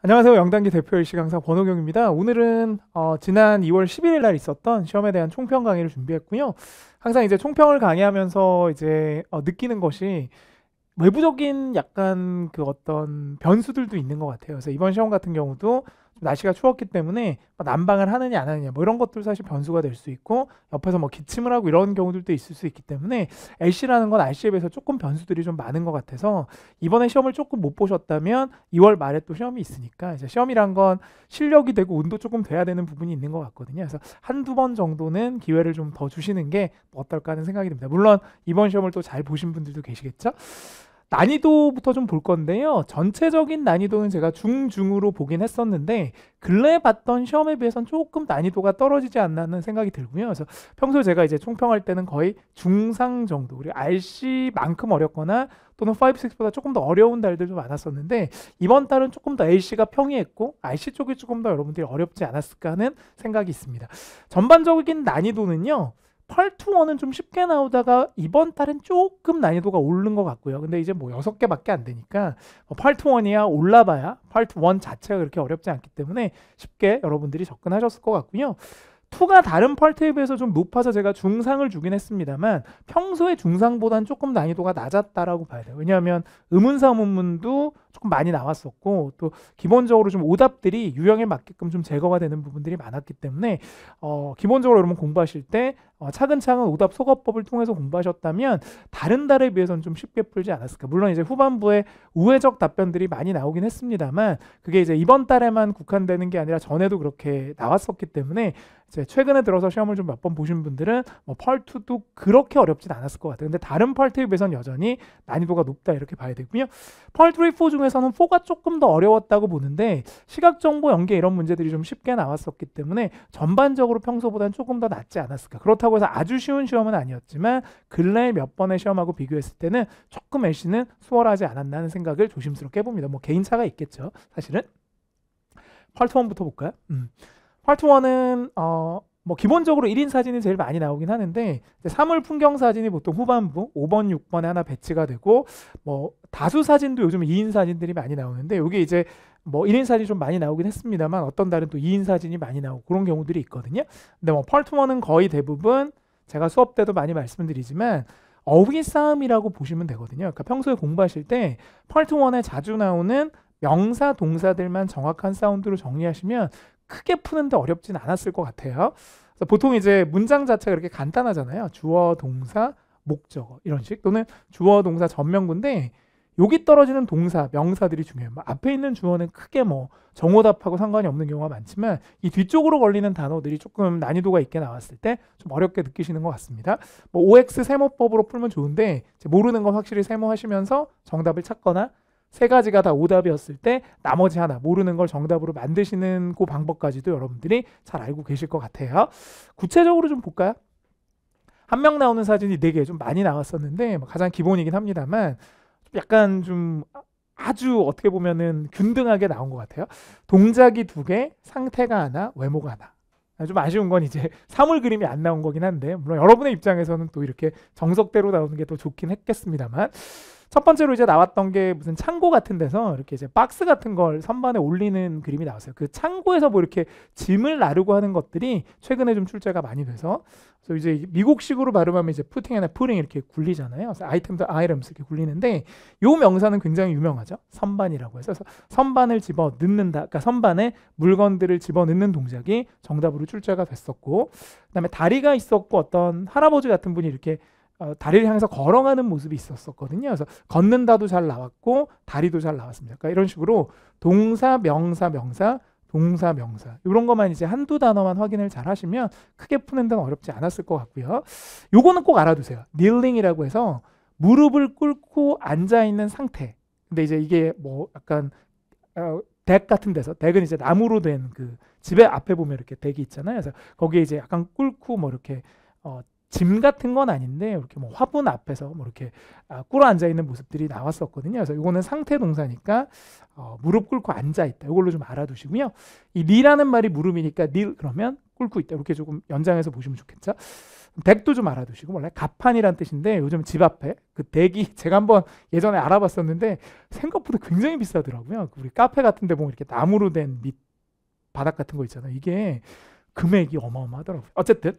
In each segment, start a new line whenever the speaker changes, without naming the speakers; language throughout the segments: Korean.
안녕하세요. 영단기 대표 일시 강사 권호경입니다. 오늘은 지난 2월 11일 날 있었던 시험에 대한 총평 강의를 준비했고요. 항상 이제 총평을 강의하면서 이제 느끼는 것이 외부적인 약간 그 어떤 변수들도 있는 것 같아요. 그래서 이번 시험 같은 경우도 날씨가 추웠기 때문에 난방을 하느냐 안 하느냐 뭐 이런 것들 사실 변수가 될 수 있고, 옆에서 뭐 기침을 하고 이런 경우들도 있을 수 있기 때문에 LC라는 건 RC에 비해서 조금 변수들이 좀 많은 것 같아서, 이번에 시험을 조금 못 보셨다면 2월 말에 또 시험이 있으니까, 이제 시험이란 건 실력이 되고 운도 조금 돼야 되는 부분이 있는 것 같거든요. 그래서 한두 번 정도는 기회를 좀 더 주시는 게 어떨까 하는 생각이 듭니다. 물론 이번 시험을 또 잘 보신 분들도 계시겠죠. 난이도부터 좀 볼 건데요. 전체적인 난이도는 제가 중으로 보긴 했었는데, 근래에 봤던 시험에 비해서는 조금 난이도가 떨어지지 않나 하는 생각이 들고요. 그래서 평소에 제가 이제 총평할 때는 거의 중상 정도, 우리 RC만큼 어렵거나 또는 5, 6보다 조금 더 어려운 달들도 많았었는데, 이번 달은 조금 더 LC가 평이했고 RC 쪽이 조금 더 여러분들이 어렵지 않았을까 하는 생각이 있습니다. 전반적인 난이도는요, 파트 1은 좀 쉽게 나오다가 이번 달은 조금 난이도가 오른 것 같고요. 근데 이제 뭐 6개밖에 안 되니까 파트 1이야 올라봐야 파트 1 자체가 그렇게 어렵지 않기 때문에 쉽게 여러분들이 접근하셨을 것 같고요. 2가 다른 파트에 비해서 좀 높아서 제가 중상을 주긴 했습니다만, 평소에 중상보다는 조금 난이도가 낮았다라고 봐야 돼요. 왜냐하면 의문사문문도 조금 많이 나왔었고, 또 기본적으로 좀 오답들이 유형에 맞게끔 좀 제거가 되는 부분들이 많았기 때문에 기본적으로 여러분 공부하실 때 차근차근 오답 소거법을 통해서 공부하셨다면 다른 달에 비해서는 좀 쉽게 풀지 않았을까. 물론 이제 후반부에 우회적 답변들이 많이 나오긴 했습니다만, 그게 이제 이번 달에만 국한되는 게 아니라 전에도 그렇게 나왔었기 때문에, 이제 최근에 들어서 시험을 좀 몇 번 보신 분들은 뭐 파트2도 그렇게 어렵진 않았을 것 같아요. 근데 다른 파트에 비해서는 여전히 난이도가 높다 이렇게 봐야 되고요. 파트 3, 4 중에서는 4가 조금 더 어려웠다고 보는데, 시각정보 연계 이런 문제들이 좀 쉽게 나왔었기 때문에 전반적으로 평소보다는 조금 더 낫지 않았을까. 그렇다고 해서 아주 쉬운 시험은 아니었지만 근래 몇 번의 시험하고 비교했을 때는 조금 LC는 수월하지 않았나 하는 생각을 조심스럽게 해봅니다. 뭐 개인차가 있겠죠, 사실은. 파트 1부터 볼까요? 파트 1은 뭐 기본적으로 1인 사진이 제일 많이 나오긴 하는데, 사물 풍경 사진이 보통 후반부 5번, 6번에 하나 배치가 되고, 뭐 다수 사진도 요즘 2인 사진들이 많이 나오는데, 여기 이제 뭐 1인 사진이 좀 많이 나오긴 했습니다만 어떤 달은 또 2인 사진이 많이 나오고 그런 경우들이 있거든요. 근데 뭐 파트 1은 거의 대부분 제가 수업 때도 많이 말씀드리지만 어휘 싸움이라고 보시면 되거든요. 그러니까 평소에 공부하실 때 파트 1에 자주 나오는 명사, 동사들만 정확한 사운드로 정리하시면 크게 푸는데 어렵진 않았을 것 같아요. 그래서 보통 이제 문장 자체가 그렇게 간단하잖아요. 주어, 동사, 목적어 이런 식, 또는 주어, 동사, 전명구인데 여기 떨어지는 동사, 명사들이 중요해요. 뭐 앞에 있는 주어는 크게 뭐 정오답하고 상관이 없는 경우가 많지만, 이 뒤쪽으로 걸리는 단어들이 조금 난이도가 있게 나왔을 때 좀 어렵게 느끼시는 것 같습니다. 뭐 OX 세모법으로 풀면 좋은데, 모르는 건 확실히 세모하시면서 정답을 찾거나, 세 가지가 다 오답이었을 때 나머지 하나 모르는 걸 정답으로 만드시는 그 방법까지도 여러분들이 잘 알고 계실 것 같아요. 구체적으로 좀 볼까요? 한 명 나오는 사진이 4개 좀 많이 나왔었는데, 가장 기본이긴 합니다만 약간 좀 아주 어떻게 보면은 균등하게 나온 것 같아요. 동작이 2개, 상태가 하나, 외모가 하나. 좀 아쉬운 건 이제 사물 그림이 안 나온 거긴 한데, 물론 여러분의 입장에서는 또 이렇게 정석대로 나오는 게 더 좋긴 했겠습니다만, 첫 번째로 이제 나왔던 게 무슨 창고 같은 데서 이렇게 이제 박스 같은 걸 선반에 올리는 그림이 나왔어요. 그 창고에서 뭐 이렇게 짐을 나르고 하는 것들이 최근에 좀 출제가 많이 돼서, 그래서 이제 미국식으로 발음하면 이제 putting and putting 이렇게 굴리잖아요. 그래서 아이템도 items 이렇게 굴리는데, 요 명사는 굉장히 유명하죠. 선반이라고 해서 선반을 집어 넣는다. 그러니까 선반에 물건들을 집어 넣는 동작이 정답으로 출제가 됐었고, 그다음에 다리가 있었고 어떤 할아버지 같은 분이 이렇게 다리를 향해서 걸어가는 모습이 있었거든요. 그래서 걷는다도 잘 나왔고 다리도 잘 나왔습니다. 그러니까 이런 식으로 동사, 명사, 명사, 동사, 명사 이런 것만 이제 한두 단어만 확인을 잘 하시면 크게 푸는 데는 어렵지 않았을 것 같고요. 요거는 꼭 알아두세요. kneeling이라고 해서 무릎을 꿇고 앉아 있는 상태. 근데 이제 이게 뭐 약간 덱 같은 데서, 덱은 이제 나무로 된 그 집에 앞에 보면 이렇게 덱이 있잖아요. 그래서 거기에 이제 약간 꿇고 뭐 이렇게 짐 같은 건 아닌데 이렇게 뭐 화분 앞에서 뭐 이렇게 꿇어 앉아 있는 모습들이 나왔었거든요. 그래서 이거는 상태 동사니까 무릎 꿇고 앉아 있다. 이걸로 좀 알아두시고요. 이 니라는 말이 무릎이니까 닐 그러면 꿇고 있다. 이렇게 조금 연장해서 보시면 좋겠죠. 덱도 좀 알아두시고, 원래 가판이란 뜻인데 요즘 집 앞에 그 덱이 제가 한번 예전에 알아봤었는데 생각보다 굉장히 비싸더라고요. 우리 카페 같은 데 보면 이렇게 나무로 된 밑 바닥 같은 거 있잖아요. 이게 금액이 어마어마하더라고요. 어쨌든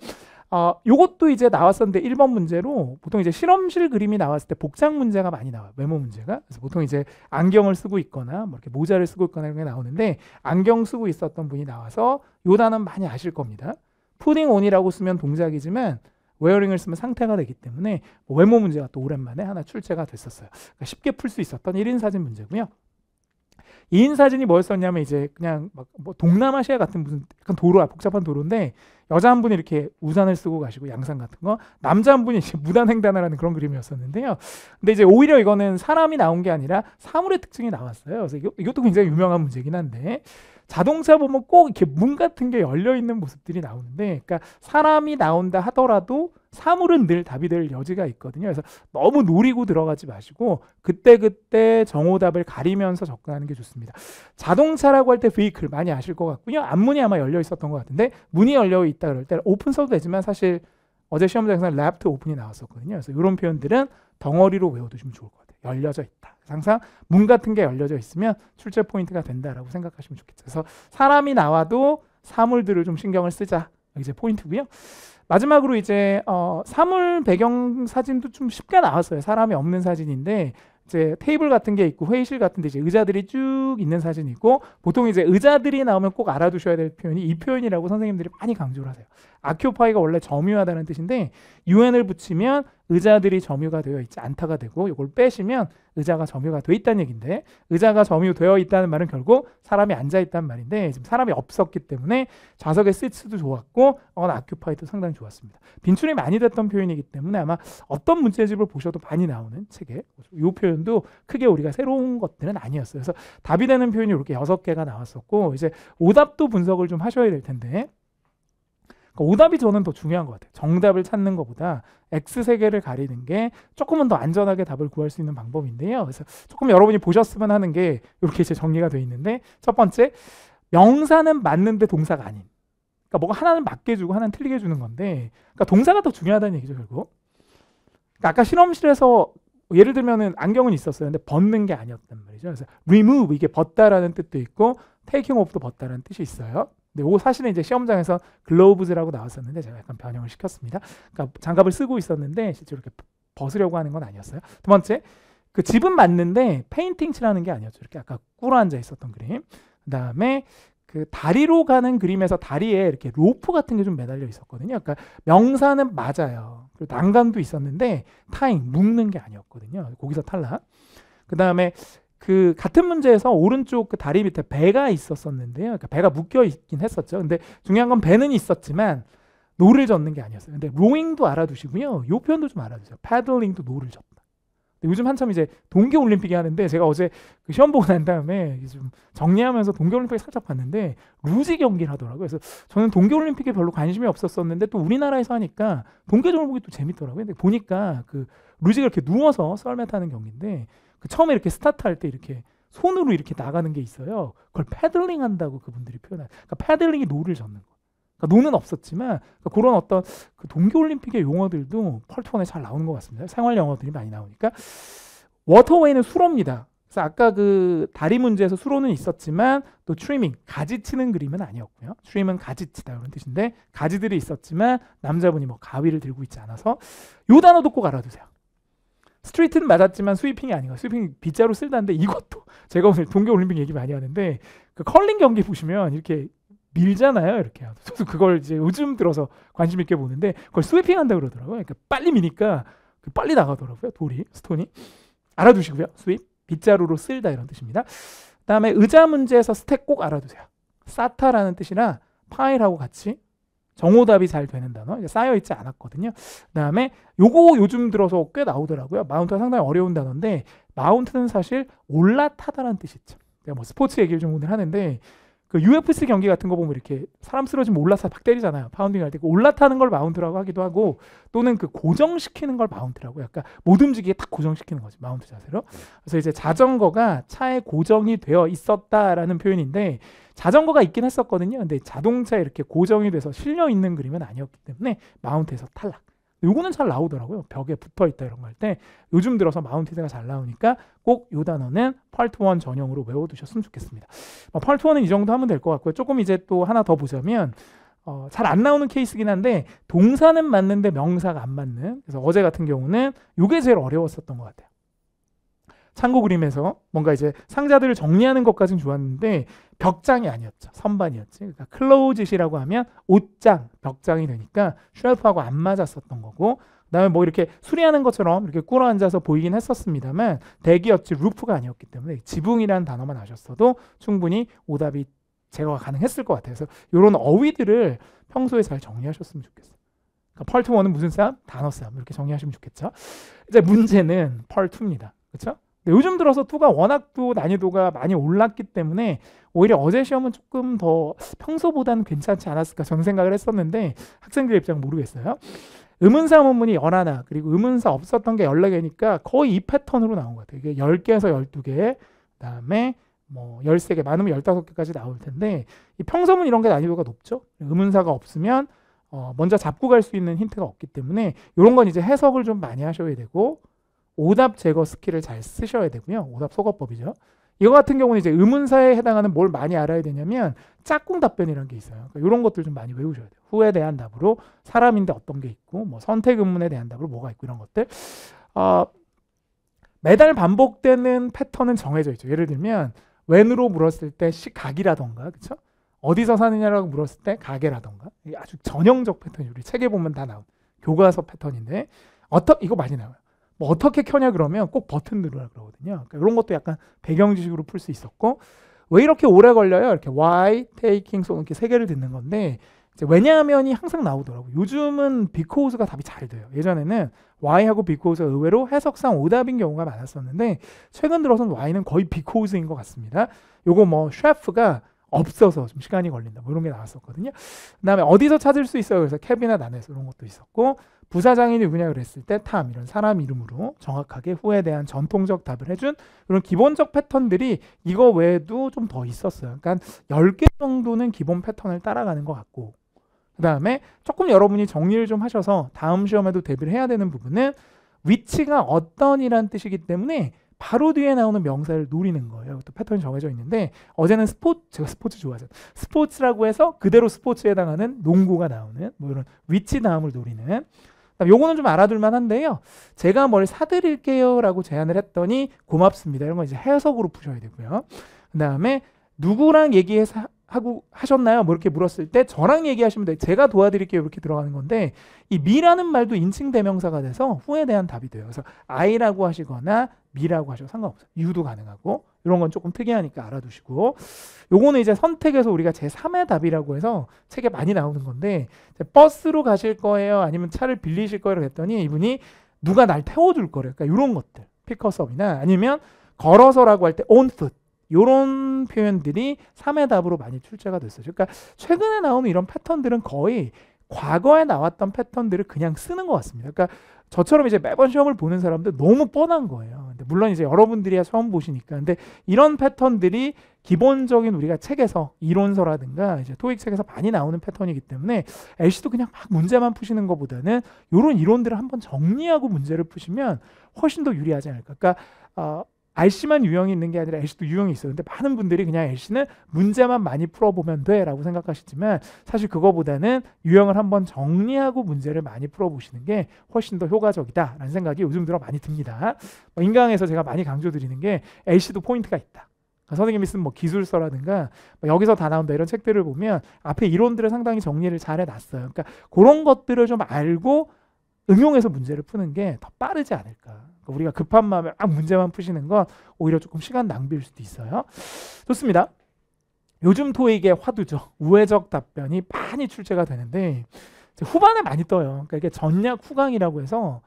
요것도 이제 나왔었는데 1번 문제로 보통 이제 실험실 그림이 나왔을 때 복장 문제가 많이 나와요. 메모 문제가. 그래서 보통 이제 안경을 쓰고 있거나 뭐 이렇게 모자를 쓰고 있거나 이런 게 나오는데 안경 쓰고 있었던 분이 나와서 요 단어 많이 아실 겁니다. putting on이라고 쓰면 동작이지만 wearing을 쓰면 상태가 되기 때문에 뭐 외모 문제가 또 오랜만에 하나 출제가 됐었어요. 그러니까 쉽게 풀 수 있었던 1인 사진 문제고요. 2인 사진이 뭐였었냐면 이제 그냥 막 뭐 동남아시아 같은 무슨 약간 도로야 복잡한 도로인데 여자 한 분이 이렇게 우산을 쓰고 가시고 양산 같은 거, 남자 한 분이 이제 무단횡단을 하는 그런 그림이었었는데요. 근데 이제 오히려 이거는 사람이 나온 게 아니라 사물의 특징이 나왔어요. 그래서 이것도 굉장히 유명한 문제긴 한데 자동차 보면 꼭 이렇게 문 같은 게 열려 있는 모습들이 나오는데, 그러니까 사람이 나온다 하더라도 사물은 늘 답이 될 여지가 있거든요. 그래서 너무 노리고 들어가지 마시고 그때그때 정오답을 가리면서 접근하는 게 좋습니다. 자동차라고 할 때 vehicle 많이 아실 것 같고요. 앞문이 아마 열려 있었던 것 같은데 문이 열려 있다 그럴 때 오픈 써도 되지만 사실 어제 시험장에서는 left open이 나왔었거든요. 그래서 이런 표현들은 덩어리로 외워두시면 좋을 것 같아요. 열려져 있다. 항상 문 같은 게 열려져 있으면 출제 포인트가 된다라고 생각하시면 좋겠죠. 그래서 사람이 나와도 사물들을 좀 신경을 쓰자. 이제 포인트고요. 마지막으로 이제 사물 배경 사진도 좀 쉽게 나왔어요. 사람이 없는 사진인데 이제 테이블 같은 게 있고 회의실 같은데 이제 의자들이 쭉 있는 사진이 있고, 보통 이제 의자들이 나오면 꼭 알아두셔야 될 표현이 이 표현이라고 선생님들이 많이 강조를 하세요. 아큐파이가 원래 점유하다는 뜻인데 un을 붙이면 의자들이 점유가 되어 있지 않다가 되고, 이걸 빼시면 의자가 점유가 되어 있다는 얘기인데, 의자가 점유되어 있다는 말은 결국 사람이 앉아 있다는 말인데 지금 사람이 없었기 때문에 좌석의 시트도 좋았고 아큐파이도 상당히 좋았습니다. 빈출이 많이 됐던 표현이기 때문에 아마 어떤 문제집을 보셔도 많이 나오는 책에 이 표현도 크게 우리가 새로운 것들은 아니었어요. 그래서 답이 되는 표현이 이렇게 6개가 나왔었고, 이제 오답도 분석을 좀 하셔야 될 텐데 오답이 저는 더 중요한 것 같아요. 정답을 찾는 것보다 X3개를 가리는 게 조금은 더 안전하게 답을 구할 수 있는 방법인데요. 그래서 조금 여러분이 보셨으면 하는 게 이렇게 이제 정리가 되어 있는데, 첫 번째, 명사는 맞는데 동사가 아닌. 그러니까 뭐가 하나는 맞게 주고 하나는 틀리게 주는 건데, 그러니까 동사가 더 중요하다는 얘기죠, 결국. 그러니까 아까 실험실에서 예를 들면은 안경은 있었어요. 근데 벗는 게 아니었단 말이죠. 그래서 remove, 이게 벗다라는 뜻도 있고 taking off도 벗다라는 뜻이 있어요. 근데 이거 사실은 이제 시험장에서 글로브즈라고 나왔었는데 제가 약간 변형을 시켰습니다. 그러니까 장갑을 쓰고 있었는데 실제로 이렇게 벗으려고 하는 건 아니었어요. 두 번째, 그 집은 맞는데 페인팅 칠하는 게 아니었죠. 이렇게 아까 꿇어 앉아 있었던 그림. 그다음에 그 다리로 가는 그림에서 다리에 이렇게 로프 같은 게 좀 매달려 있었거든요. 그러니까 명사는 맞아요. 그리고 난간도 있었는데 타잉, 묶는 게 아니었거든요. 거기서 탈락. 그다음에 그 같은 문제에서 오른쪽 그 다리 밑에 배가 있었었는데요. 그러니까 배가 묶여 있긴 했었죠. 근데 중요한 건 배는 있었지만 노를 젓는 게 아니었어요. 근데 로잉도 알아두시고요. 요 표현도 좀 알아두세요. 패들링도 노를 젓다. 요즘 한참 이제 동계올림픽이 하는데 제가 어제 그 시험 보고 난 다음에 좀 정리하면서 동계올림픽 살짝 봤는데 루지 경기를 하더라고요. 그래서 저는 동계올림픽에 별로 관심이 없었었는데 또 우리나라에서 하니까 동계올림픽이 또 재밌더라고요. 근데 보니까 그 루지가 이렇게 누워서 썰매 타는 경기인데 그 처음에 이렇게 스타트할 때 이렇게 손으로 이렇게 나가는 게 있어요. 그걸 패들링 한다고 그분들이 표현해요. 그러니까 패들링이 노를 젓는 거. 그러니까 노는 없었지만 그러니까 그런 어떤 그 동계올림픽의 용어들도 펄트원에 잘 나오는 것 같습니다. 생활 영어들이 많이 나오니까. 워터웨이는 수로입니다. 그래서 아까 그 다리 문제에서 수로는 있었지만 또 트리밍, 가지 치는 그림은 아니었고요. 트림은 가지 치다 이런 뜻인데 가지들이 있었지만 남자분이 뭐 가위를 들고 있지 않아서 요 단어도 꼭 알아두세요. 스트리트는 맞았지만 스위핑이 아닌 거예요. 스위핑 빗자루 쓸다는데 이것도 제가 오늘 동계올림픽 얘기 많이 하는데 그 컬링 경기 보시면 이렇게 밀잖아요, 이렇게. 저도 그걸 이제 요즘 들어서 관심 있게 보는데 그걸 스위핑 한다 그러더라고요. 그러니까 빨리 미니까 빨리 나가더라고요, 스톤이. 알아두시고요. 스윕, 빗자루로 쓸다 이런 뜻입니다. 그다음에 의자 문제에서 스택 꼭 알아두세요. 사타라는 뜻이나 파일하고 같이 정오답이 잘 되는 단어, 쌓여 있지 않았거든요. 그다음에 요거 요즘 들어서 꽤 나오더라고요. 마운트가 상당히 어려운 단어인데 마운트는 사실 올라타다라는 뜻이 있죠. 제가 뭐 스포츠 얘기를 좀 오늘 하는데 그 UFC 경기 같은 거 보면 이렇게 사람 쓰러지면 올라타 박 때리잖아요. 파운딩 할 때 올라타는 걸 마운트라고 하기도 하고 또는 그 고정시키는 걸 마운트라고, 약간 못 움직이게 딱 고정시키는 거지, 마운트 자세로. 그래서 이제 자전거가 차에 고정이 되어 있었다라는 표현인데 자전거가 있긴 했었거든요. 근데 자동차에 이렇게 고정이 돼서 실려 있는 그림은 아니었기 때문에 마운트에서 탈락. 요거는 잘 나오더라고요. 벽에 붙어있다 이런 거 할 때 요즘 들어서 마운티드가 잘 나오니까 꼭 요 단어는 파트 1 전형으로 외워두셨으면 좋겠습니다. 파트 1은 이 정도 하면 될 것 같고요. 조금 이제 또 하나 더 보자면 잘 안 나오는 케이스긴 한데 동사는 맞는데 명사가 안 맞는, 그래서 어제 같은 경우는 요게 제일 어려웠었던 것 같아요. 창고 그림에서 뭔가 이제 상자들을 정리하는 것까지는 좋았는데 벽장이 아니었죠. 선반이었지. 그러니까 클로즈시라고 하면 옷장, 벽장이 되니까 쉘프하고 안 맞았었던 거고, 그다음에 뭐 이렇게 수리하는 것처럼 이렇게 꿇어 앉아서 보이긴 했었습니다만 대기였지 루프가 아니었기 때문에 지붕이라는 단어만 아셨어도 충분히 오답이 제거가 가능했을 것 같아요. 그래서 이런 어휘들을 평소에 잘 정리하셨으면 좋겠어요. 그러니까 파트 1은 무슨 싸움? 단어 싸움. 이렇게 정리하시면 좋겠죠. 이제 문제는 파트 2입니다. 그렇죠? 요즘 들어서 2가 워낙 또 난이도가 많이 올랐기 때문에 오히려 어제 시험은 조금 더 평소보다는 괜찮지 않았을까 저는 생각을 했었는데 학생들 입장 모르겠어요. 의문사 문문이 11, 그리고 의문사 없었던 게 14개니까 거의 이 패턴으로 나온 것 같아요. 이게 10개에서 12개, 그다음에 뭐 13개, 많으면 15개까지 나올 텐데 이 평서문 이런 게 난이도가 높죠. 의문사가 없으면 먼저 잡고 갈 수 있는 힌트가 없기 때문에 이런 건 이제 해석을 좀 많이 하셔야 되고 오답 제거 스킬을 잘 쓰셔야 되고요. 오답 소거법이죠. 이거 같은 경우는 이제 의문사에 해당하는 뭘 많이 알아야 되냐면 짝꿍 답변이라는 게 있어요. 그러니까 이런 것들 좀 많이 외우셔야 돼요. 후에 대한 답으로 사람인데 어떤 게 있고, 뭐 선택 의문에 대한 답으로 뭐가 있고 이런 것들. 매달 반복되는 패턴은 정해져 있죠. 예를 들면 웬으로 물었을 때 각이라던가, 그렇죠? 어디서 사느냐라고 물었을 때 가게라던가. 이게 아주 전형적 패턴이 우리 책에 보면 다 나온 교과서 패턴인데 이거 많이 나와요. 뭐 어떻게 켜냐 그러면 꼭 버튼 누르라 그러거든요. 그러니까 이런 것도 약간 배경 지식으로 풀 수 있었고, 왜 이렇게 오래 걸려요? 이렇게 why, taking, so 이렇게 세 개를 듣는 건데 이제 왜냐하면이 항상 나오더라고요. 요즘은 because가 답이 잘 돼요. 예전에는 why하고 because가 의외로 해석상 오답인 경우가 많았었는데 최근 들어서는 why는 거의 because인 것 같습니다. 요거 뭐 셰프가 없어서 좀 시간이 걸린다 뭐 이런 게 나왔었거든요. 그다음에 어디서 찾을 수 있어요? 그래서 캐비넷 안에서 이런 것도 있었고, 부사장이 누구냐 그랬을 때 탐, 이런 사람 이름으로 정확하게 후에 대한 전통적 답을 해준 이런 기본적 패턴들이 이거 외에도 좀 더 있었어요. 그러니까 10개 정도는 기본 패턴을 따라가는 것 같고, 그 다음에 조금 여러분이 정리를 좀 하셔서 다음 시험에도 대비를 해야 되는 부분은 위치가 어떤이란 뜻이기 때문에 바로 뒤에 나오는 명사를 노리는 거예요. 또 패턴이 정해져 있는데 어제는 제가 스포츠 좋아하잖아요. 스포츠라고 해서 그대로 스포츠에 해당하는 농구가 나오는 뭐 이런 위치 다음을 노리는, 요거는 좀 알아둘만 한데요. 제가 뭘 사드릴게요 라고 제안을 했더니 고맙습니다. 이런 건 이제 해석으로 푸셔야 되고요. 그 다음에 누구랑 하고 하셨나요? 뭐 이렇게 물었을 때 저랑 얘기하시면 돼요. 제가 도와드릴게요 이렇게 들어가는 건데 이 미라는 말도 인칭 대명사가 돼서 후에 대한 답이 돼요. 그래서 I라고 하시거나 미라고 하셔도 상관없어요. you도 가능하고 이런 건 조금 특이하니까 알아두시고, 요거는 이제 선택에서 우리가 제3의 답이라고 해서 책에 많이 나오는 건데 버스로 가실 거예요? 아니면 차를 빌리실 거예요? 했더니 이분이 누가 날 태워줄 거래요. 그러니까 이런 것들 픽업이나 아니면 걸어서라고 할 때 on foot 이런 표현들이 3의 답으로 많이 출제가 됐어요. 그러니까 최근에 나오는 이런 패턴들은 거의 과거에 나왔던 패턴들을 그냥 쓰는 것 같습니다. 그러니까 저처럼 이제 매번 시험을 보는 사람들 너무 뻔한 거예요. 근데 물론 이제 여러분들이야 처음 보시니까. 근데 이런 패턴들이 기본적인 우리가 책에서 이론서라든가 이제 토익 책에서 많이 나오는 패턴이기 때문에 LC도 그냥 막 문제만 푸시는 것보다는 이런 이론들을 한번 정리하고 문제를 푸시면 훨씬 더 유리하지 않을까. 그러니까 RC만 유형이 있는 게 아니라 LC도 유형이 있어요. 근데 많은 분들이 그냥 LC는 문제만 많이 풀어보면 돼 라고 생각하시지만 사실 그거보다는 유형을 한번 정리하고 문제를 많이 풀어보시는 게 훨씬 더 효과적이다 라는 생각이 요즘 들어 많이 듭니다. 인강에서 제가 많이 강조드리는 게 LC도 포인트가 있다. 선생님이 쓴 뭐 기술서라든가 여기서 다 나온다 이런 책들을 보면 앞에 이론들을 상당히 정리를 잘 해놨어요. 그러니까 그런 것들을 좀 알고 응용해서 문제를 푸는 게 더 빠르지 않을까. 우리가 급한 마음에 막 문제만 푸시는 건 오히려 조금 시간 낭비일 수도 있어요. 좋습니다. 요즘 토익의 화두죠. 우회적 답변이 많이 출제가 되는데 후반에 많이 떠요. 그러니까 이게 전략 후강이라고 해서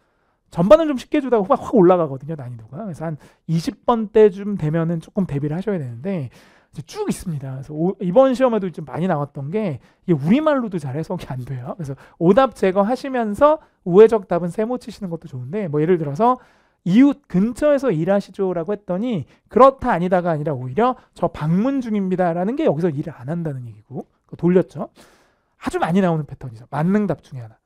전반은 좀 쉽게 주다가 후반 확 올라가거든요. 난이도가. 그래서 한 20번 때쯤 되면은 조금 대비를 하셔야 되는데 쭉 있습니다. 그래서 이번 시험에도 좀 많이 나왔던 게 이게 우리말로도 잘 해석이 안 돼요. 그래서 오답 제거하시면서 우회적 답은 세모 치시는 것도 좋은데 뭐 예를 들어서 이웃 근처에서 일하시죠라고 했더니 그렇다 아니다가 아니라 오히려 저 방문 중입니다라는 게 여기서 일을 안 한다는 얘기고 돌렸죠. 아주 많이 나오는 패턴이죠. 만능답 중에 하나.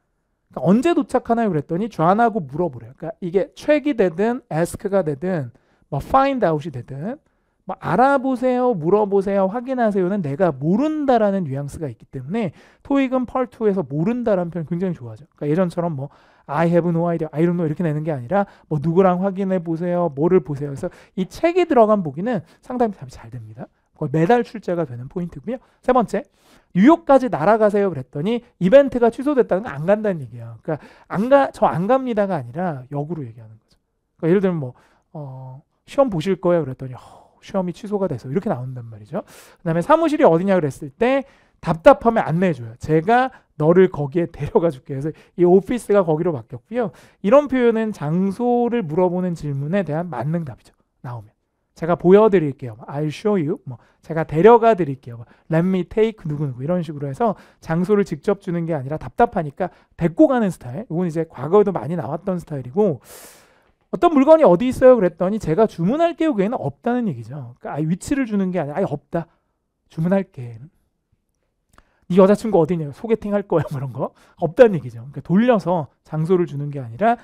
그러니까 언제 도착하나요? 그랬더니 좌나고 물어보래요. 그러니까 이게 check이 되든 ask가 되든 뭐 find out이 되든 뭐 알아보세요, 물어보세요, 확인하세요는 내가 모른다라는 뉘앙스가 있기 때문에 토익은 part 2에서 모른다라는 표현 굉장히 좋아하죠. 그러니까 예전처럼 뭐 I have no idea, I don't know 이렇게 내는 게 아니라 뭐 누구랑 확인해 보세요, 뭐를 보세요. 그래서 이 책이 들어간 보기는 상당히 답이 잘 됩니다. 거의 매달 출제가 되는 포인트고요. 세 번째, 뉴욕까지 날아가세요 그랬더니 이벤트가 취소됐다는 건 안 간다는 얘기예요. 그러니까 저 안 갑니다가 아니라 역으로 얘기하는 거죠. 그러니까 예를 들면 뭐 시험 보실 거예요 그랬더니 시험이 취소가 돼서 이렇게 나온단 말이죠. 그 다음에 사무실이 어디냐 그랬을 때 답답하면 안내해줘요. 제가 너를 거기에 데려가 줄게요. 그래서 이 오피스가 거기로 바뀌었고요. 이런 표현은 장소를 물어보는 질문에 대한 만능 답이죠. 나오면. 제가 보여드릴게요. I'll show you. 뭐 제가 데려가 드릴게요. 뭐 Let me take 누구누구 이런 식으로 해서 장소를 직접 주는 게 아니라 답답하니까 데리고 가는 스타일. 이건 이제 과거에도 많이 나왔던 스타일이고 어떤 물건이 어디 있어요? 그랬더니 제가 주문할게요. 그게는 없다는 얘기죠. 그러니까 위치를 주는 게 아니라 아예 없다. 주문할게. 네 여자친구 어디냐? 소개팅 할 거야. 뭐 이런 거. 없다는 얘기죠. 그러니까 돌려서 장소를 주는 게 아니라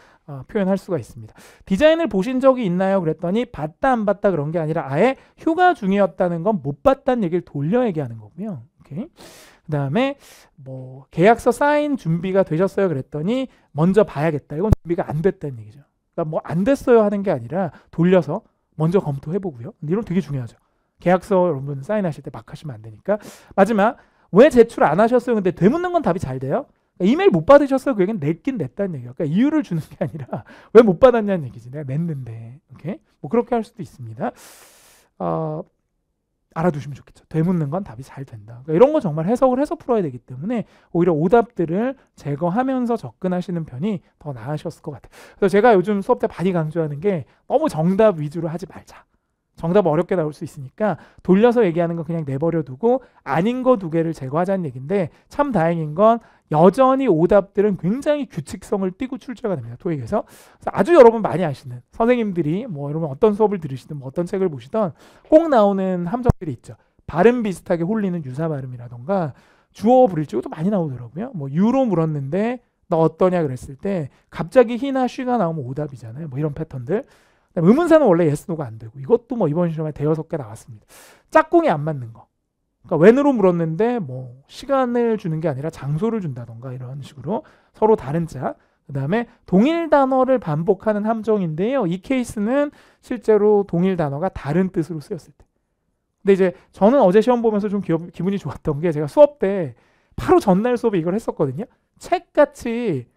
표현할 수가 있습니다. 디자인을 보신 적이 있나요? 그랬더니 봤다 안 봤다 그런 게 아니라 아예 휴가 중이었다는 건 못 봤다는 얘기를 돌려 얘기하는 거고요. 오케이. 그 다음에 뭐 계약서 사인 준비가 되셨어요? 그랬더니 먼저 봐야겠다. 이건 준비가 안 됐다는 얘기죠. 그러니까 뭐 안 됐어요 하는 게 아니라 돌려서 먼저 검토해 보고요. 이런 되게 중요하죠. 계약서 여러분 사인하실 때 막 하시면 안 되니까. 마지막 왜 제출 안 하셨어요? 근데 되묻는 건 답이 잘 돼요. 그러니까 이메일 못 받으셨어요? 그 얘기는 냈긴 냈다는 얘기예요. 그러니까 이유를 주는 게 아니라 왜 못 받았냐는 얘기지. 내가 냈는데. 오케이? 뭐 그렇게 할 수도 있습니다. 알아두시면 좋겠죠. 되묻는 건 답이 잘 된다. 그러니까 이런 거 정말 해석을 해서 풀어야 되기 때문에 오히려 오답들을 제거하면서 접근하시는 편이 더 나으셨을 것 같아요. 그래서 제가 요즘 수업 때 많이 강조하는 게 너무 정답 위주로 하지 말자. 정답 어렵게 나올 수 있으니까 돌려서 얘기하는 거 그냥 내버려 두고 아닌 거 두 개를 제거하자는 얘기인데 참 다행인 건 여전히 오답들은 굉장히 규칙성을 띠고 출제가 됩니다. 토익에서. 그래서 아주 여러분 많이 아시는 선생님들이 뭐 여러분 어떤 수업을 들으시든 뭐 어떤 책을 보시든 꼭 나오는 함정들이 있죠. 발음 비슷하게 홀리는 유사 발음이라던가 주어 불일치고도 많이 나오더라고요. 뭐 유로 물었는데 너 어떠냐 그랬을 때 갑자기 he나 she가 나오면 오답이잖아요. 뭐 이런 패턴들. 의문사는 원래 yes, no가 안 되고 이것도 뭐 이번 시험에 대여섯 개 나왔습니다. 짝꿍이 안 맞는 거. 그러니까 when으로 물었는데 뭐 시간을 주는 게 아니라 장소를 준다던가 이런 식으로 서로 다른 짝. 그 다음에 동일 단어를 반복하는 함정인데요. 이 케이스는 실제로 동일 단어가 다른 뜻으로 쓰였을 때. 근데 이제 저는 어제 시험 보면서 좀 기분이 좋았던 게 제가 수업 때 바로 전날 수업에 이걸 했었거든요. 책같이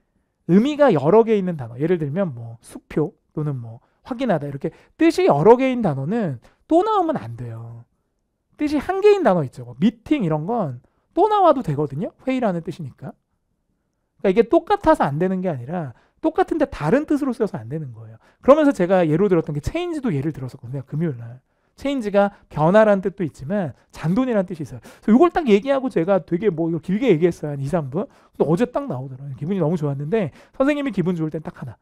의미가 여러 개 있는 단어. 예를 들면 뭐 수표 또는 뭐 확인하다 이렇게 뜻이 여러 개인 단어는 또 나오면 안 돼요. 뜻이 한 개인 단어 있죠. 뭐 미팅 이런 건 또 나와도 되거든요. 회의라는 뜻이니까. 그러니까 이게 똑같아서 안 되는 게 아니라 똑같은데 다른 뜻으로 쓰여서 안 되는 거예요. 그러면서 제가 예로 들었던 게 체인지도 예를 들었었거든요. 금요일 날. 체인지가 변화라는 뜻도 있지만 잔돈이라는 뜻이 있어요. 그래서 이걸 딱 얘기하고 제가 되게 뭐 이걸 길게 얘기했어요. 한 2, 3분. 근데 어제 딱 나오더라고요. 기분이 너무 좋았는데 선생님이 기분 좋을 땐 딱 하나.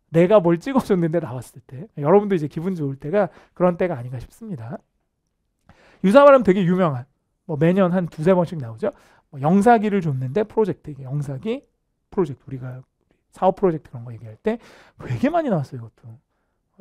내가 뭘 찍어줬는데 나왔을 때. 여러분도 이제 기분 좋을 때가 그런 때가 아닌가 싶습니다. 유사 발음 되게 유명한. 뭐 매년 한 두세 번씩 나오죠. 뭐 영사기를 줬는데 프로젝트. 이게 영사기 프로젝트. 우리가 사업 프로젝트 그런 거 얘기할 때 되게 많이 나왔어요. 이것도.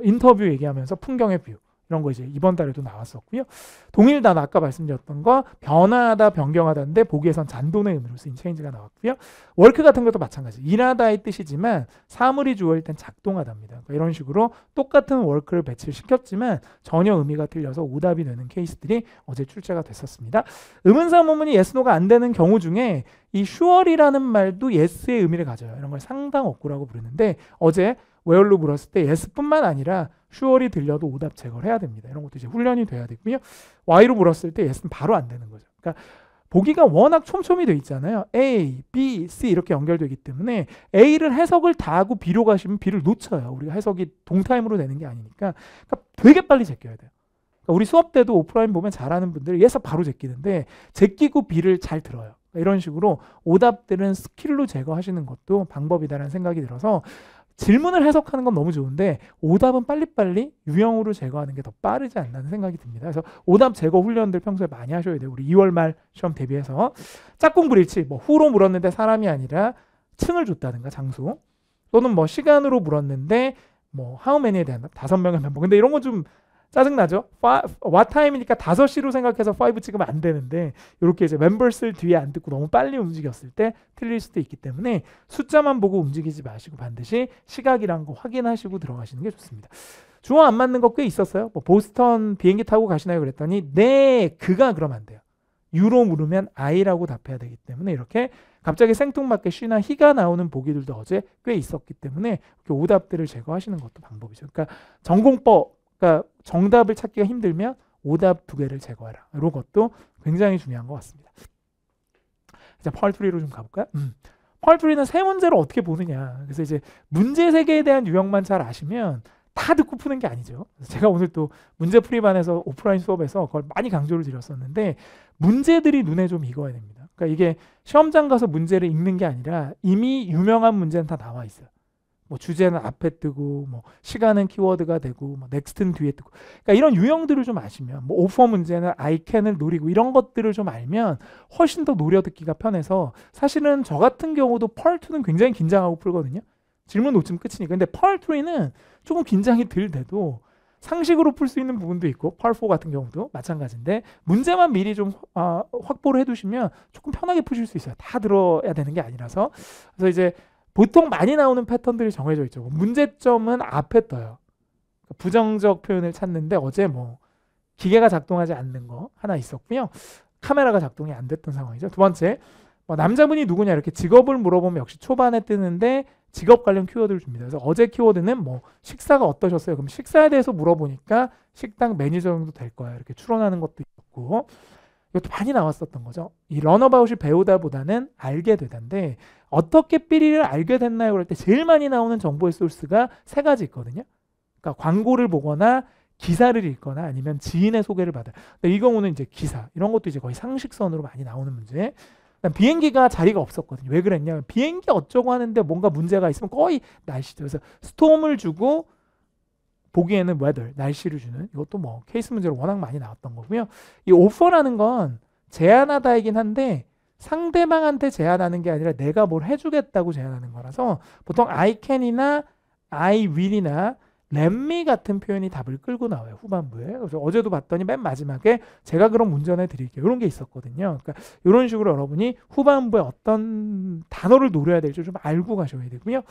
인터뷰 얘기하면서 풍경의 뷰. 이런 거 이제 이번 달에도 나왔었고요. 동일 단어 아까 말씀드렸던 거 변화하다 변경하다인데 보기에선 잔돈의 의미로 쓰인 체인지가 나왔고요. 워크 같은 것도 마찬가지. 일하다의 뜻이지만 사물이 주어일 땐 작동하다입니다. 그러니까 이런 식으로 똑같은 워크를 배치를 시켰지만 전혀 의미가 틀려서 오답이 되는 케이스들이 어제 출제가 됐었습니다. 의문사 문문이 yes, no가 안 되는 경우 중에 이 sure이라는 말도 yes의 의미를 가져요. 이런 걸 상당 어구라고 부르는데 어제 where로 물었을 때 yes뿐만 아니라 sure이 들려도 오답 제거를 해야 됩니다. 이런 것도 이제 훈련이 돼야 되고요. y로 물었을 때 yes는 바로 안 되는 거죠. 그러니까 보기가 워낙 촘촘히 돼 있잖아요. A, B, C 이렇게 연결되기 때문에 A를 해석을 다 하고 B로 가시면 B를 놓쳐요. 우리가 해석이 동타임으로 되는 게 아니니까. 그러니까 되게 빨리 제껴야 돼요. 그러니까 우리 수업 때도 오프라인 보면 잘하는 분들 예서 바로 제끼는데 제끼고 B를 잘 들어요. 이런 식으로 오답들은 스킬로 제거하시는 것도 방법이다라는 생각이 들어서 질문을 해석하는 건 너무 좋은데 오답은 빨리빨리 유형으로 제거하는 게 더 빠르지 않나는 생각이 듭니다. 그래서 오답 제거 훈련들 평소에 많이 하셔야 돼요. 우리 2월 말 시험 대비해서 짝꿍 불일치, 뭐 후로 물었는데 사람이 아니라 층을 줬다든가 장소 또는 뭐 시간으로 물었는데 뭐 how many에 대한 5명의 멤버. 근데 이런 건 좀 짜증나죠? what time이니까 5시로 생각해서 5 찍으면 안 되는데 이렇게 이제 members를 뒤에 안 듣고 너무 빨리 움직였을 때 틀릴 수도 있기 때문에 숫자만 보고 움직이지 마시고 반드시 시각이란 거 확인하시고 들어가시는 게 좋습니다. 주어 안 맞는 거 꽤 있었어요. 뭐 보스턴 비행기 타고 가시나요? 그랬더니 네, 그가 그러면 안 돼요. 유로 물으면 I라고 답해야 되기 때문에 이렇게 갑자기 생뚱맞게 she나 he가 나오는 보기들도 어제 꽤 있었기 때문에 이렇게 오답들을 제거하시는 것도 방법이죠. 그러니까 전공법, 그러니까 정답을 찾기가 힘들면 오답 2개를 제거해라. 이런 것도 굉장히 중요한 것 같습니다. 이제 펄트리로 좀 가볼까요? 펄트리는 세 문제를 어떻게 보느냐. 그래서 이제 문제 세계에 대한 유형만 잘 아시면 다 듣고 푸는 게 아니죠. 제가 오늘 또 문제풀이반에서 오프라인 수업에서 그걸 많이 강조를 드렸었는데 문제들이 눈에 좀 익어야 됩니다. 그러니까 이게 시험장 가서 문제를 읽는 게 아니라 이미 유명한 문제는 다 나와 있어요. 뭐 주제는 앞에 뜨고 뭐 시간은 키워드가 되고 뭐 넥스트는 뒤에 뜨고 그러니까 이런 유형들을 좀 아시면 뭐 오퍼 문제는 I can을 노리고 이런 것들을 좀 알면 훨씬 더 노려듣기가 편해서 사실은 저 같은 경우도 펄2는 굉장히 긴장하고 풀거든요. 질문 놓치면 끝이니까. 근데 펄3는 조금 긴장이 덜 돼도 상식으로 풀 수 있는 부분도 있고 펄4 같은 경우도 마찬가지인데 문제만 미리 좀 확보를 해두시면 조금 편하게 푸실 수 있어요. 다 들어야 되는 게 아니라서. 그래서 이제 보통 많이 나오는 패턴들이 정해져 있죠. 문제점은 앞에 떠요. 부정적 표현을 찾는데 어제 뭐 기계가 작동하지 않는 거 하나 있었고요. 카메라가 작동이 안 됐던 상황이죠. 두 번째, 뭐 남자분이 누구냐 이렇게 직업을 물어보면 역시 초반에 뜨는데 직업 관련 키워드를 줍니다. 그래서 어제 키워드는 뭐 식사가 어떠셨어요? 그럼 식사에 대해서 물어보니까 식당 매니저 정도 될 거야. 이렇게 추론하는 것도 있고 이것도 많이 나왔었던 거죠. 이 런어바웃이 배우다보다는 알게 되다인데 어떻게 삐리를 알게 됐나요? 그럴 때 제일 많이 나오는 정보의 소스가 3가지 있거든요. 그러니까 광고를 보거나 기사를 읽거나 아니면 지인의 소개를 받아요. 근데 이 경우는 이제 기사 이런 것도 이제 거의 상식선으로 많이 나오는 문제. 비행기가 자리가 없었거든요. 왜 그랬냐? 비행기 어쩌고 하는데 뭔가 문제가 있으면 거의 날씨죠. 그래서 스톰을 주고 보기에는 weather, 날씨를 주는 이것도 뭐 케이스 문제로 워낙 많이 나왔던 거고요. 이 오퍼라는 건 제안하다이긴 한데 상대방한테 제안하는 게 아니라 내가 뭘 해주겠다고 제안하는 거라서 보통 I can이나 I will이나 let me 같은 표현이 답을 끌고 나와요. 후반부에. 그래서 어제도 봤더니 맨 마지막에 제가 그럼 운전해 드릴게요. 이런 게 있었거든요. 그러니까 이런 식으로 여러분이 후반부에 어떤 단어를 노려야 될지 좀 알고 가셔야 되고요.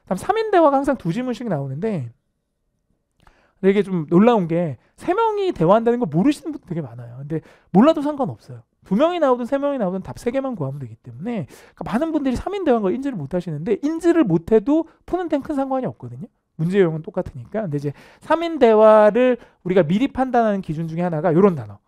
다음 3인 대화가 항상 2지문씩 나오는데 이게 좀 놀라운 게 3명이 대화한다는 거 모르시는 분들 되게 많아요. 근데 몰라도 상관없어요. 2명이 나오든 3명이 나오든 답 3개만 구하면 되기 때문에 그러니까 많은 분들이 3인 대화인 걸 인지를 못 하시는데 인지를 못해도 푸는 데는 큰 상관이 없거든요. 문제 유형은 똑같으니까. 근데 이제 3인 대화를 우리가 미리 판단하는 기준 중에 하나가 이런 단어.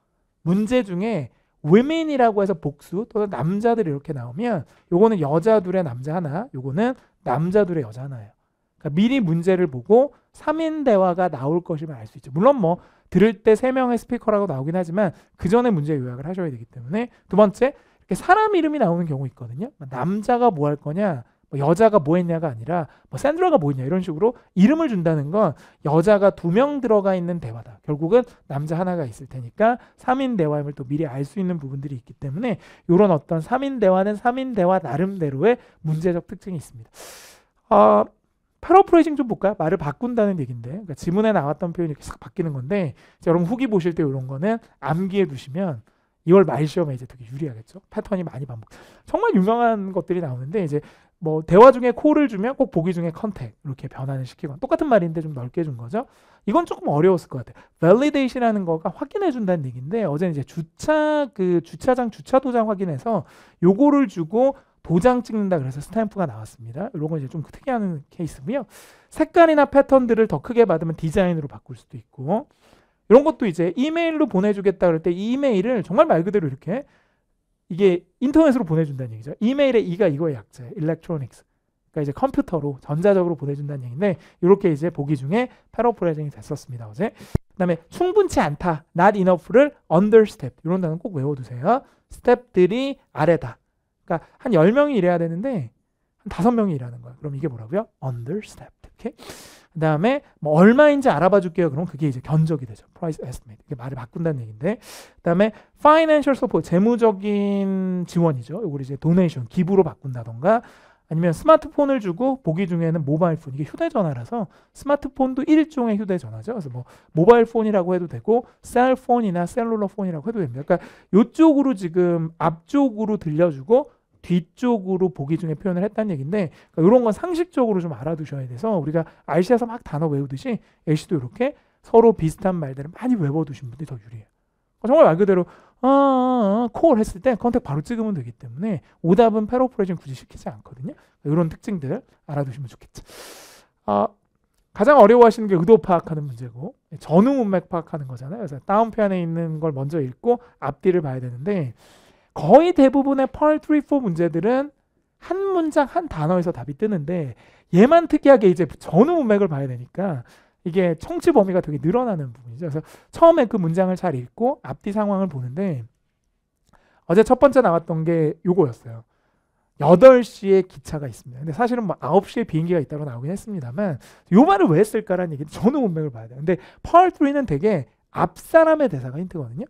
문제 중에 women이라고 해서 복수 또는 남자들이 이렇게 나오면 요거는 여자 둘에 남자 하나, 요거는 남자 둘에 여자 하나예요. 그러니까 미리 문제를 보고 3인 대화가 나올 것이면 알 수 있죠. 물론 뭐 들을 때 3명의 스피커라고 나오긴 하지만 그 전에 문제 요약을 하셔야 되기 때문에. 두 번째, 이렇게 사람 이름이 나오는 경우 있거든요. 남자가 뭐 할 거냐, 뭐 여자가 뭐 했냐가 아니라 뭐 샌드라가 뭐 했냐 이런 식으로 이름을 준다는 건 여자가 2명 들어가 있는 대화다. 결국은 남자 하나가 있을 테니까 3인 대화임을 또 미리 알 수 있는 부분들이 있기 때문에 이런 어떤 3인 대화는 3인 대화 나름대로의 문제적 특징이 있습니다. 패러프레이징 좀 볼까요? 말을 바꾼다는 얘기인데 그러니까 지문에 나왔던 표현이 이렇게 싹 바뀌는 건데 여러분 후기 보실 때 이런 거는 암기해 두시면 2월 말 시험에 이제 되게 유리하겠죠. 패턴이 많이 반복. 정말 유명한 것들이 나오는데 이제 뭐 대화 중에 콜을 주면 꼭 보기 중에 컨택 이렇게 변환을 시키거나 똑같은 말인데 좀 넓게 준 거죠. 이건 조금 어려웠을 것 같아요. validation이라는 거가 확인해 준다는 얘기인데 어제는 이제 주차장 주차 도장 확인해서 요거를 주고 도장 찍는다 그래서 스탬프가 나왔습니다. 이런 건 이제 좀 특이한 케이스고요. 색깔이나 패턴들을 더 크게 받으면 디자인으로 바꿀 수도 있고 이런 것도 이제 이메일로 보내주겠다 그럴 때 이 이메일을 정말 말 그대로 이렇게 이게 인터넷으로 보내준다는 얘기죠. 이메일의 E가 이거의 약자예요. electronics. 그러니까 이제 컴퓨터로 전자적으로 보내준다는 얘기인데 이렇게 이제 보기 중에 패러프레이징이 됐었습니다. 어제. 그다음에 충분치 않다. not enough를 understep. 이런 단어 꼭 외워두세요. 스텝들이 아래다. 그러니까 한 10명이 일해야 되는데 한 5명이 일하는 거야. 그럼 이게 뭐라고요? understepped. 오케이? 그 다음에 뭐 얼마인지 알아봐 줄게요. 그럼 그게 이제 견적이 되죠. price estimate. 이게 말을 바꾼다는 얘기인데 그 다음에 financial support. 재무적인 지원이죠. 이걸 이제 donation, 기부로 바꾼다던가 아니면 스마트폰을 주고 보기 중에는 모바일 폰, 이게 휴대전화라서 스마트폰도 일종의 휴대전화죠. 그래서 뭐 모바일 폰이라고 해도 되고 셀폰이나 셀룰러 폰이라고 해도 됩니다. 그러니까 이쪽으로 지금 앞쪽으로 들려주고 뒤쪽으로 보기 중에 표현을 했다는 얘기인데, 그러니까 이런 건 상식적으로 좀 알아두셔야 돼서 우리가 RC에서 막 단어 외우듯이 LC도 이렇게 서로 비슷한 말들을 많이 외워두신 분들이 더 유리해요. 정말 말 그대로 콜 했을 때 컨택 바로 찍으면 되기 때문에 오답은 패러프레이징 굳이 시키지 않거든요. 이런 특징들 알아두시면 좋겠죠. 가장 어려워하시는 게 의도 파악하는 문제고 전후 문맥 파악하는 거잖아요. 그래서 다운편에 있는 걸 먼저 읽고 앞뒤를 봐야 되는데, 거의 대부분의 Part 3, 4 문제들은 한 문장 한 단어에서 답이 뜨는데 얘만 특이하게 이제 전후 문맥을 봐야 되니까 이게 청취 범위가 되게 늘어나는 부분이죠. 그래서 처음에 그 문장을 잘 읽고 앞뒤 상황을 보는데, 어제 첫 번째 나왔던 게 요거였어요. 8시에 기차가 있습니다. 근데 사실은 뭐 9시에 비행기가 있다고 나오긴 했습니다만 요 말을 왜 했을까라는 얘기는 전후 문맥을 봐야 돼요. 근데 Part 3는 되게 앞사람의 대사가 힌트거든요.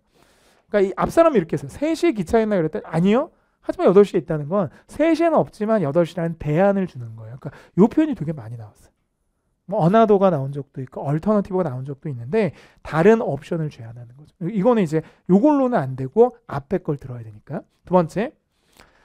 그러니까 이 앞사람이 이렇게 했어요. 3시에 기차 있나 그랬더니 아니요. 하지만 8시에 있다는 건 3시에는 없지만 8시라는 대안을 주는 거예요. 그러니까 요 표현이 되게 많이 나왔어요. 뭐 어나더가 나온 적도 있고 얼터너티브가 나온 적도 있는데 다른 옵션을 제안하는 거죠. 이거는 이제 요걸로는 안 되고 앞에 걸 들어야 되니까. 두 번째,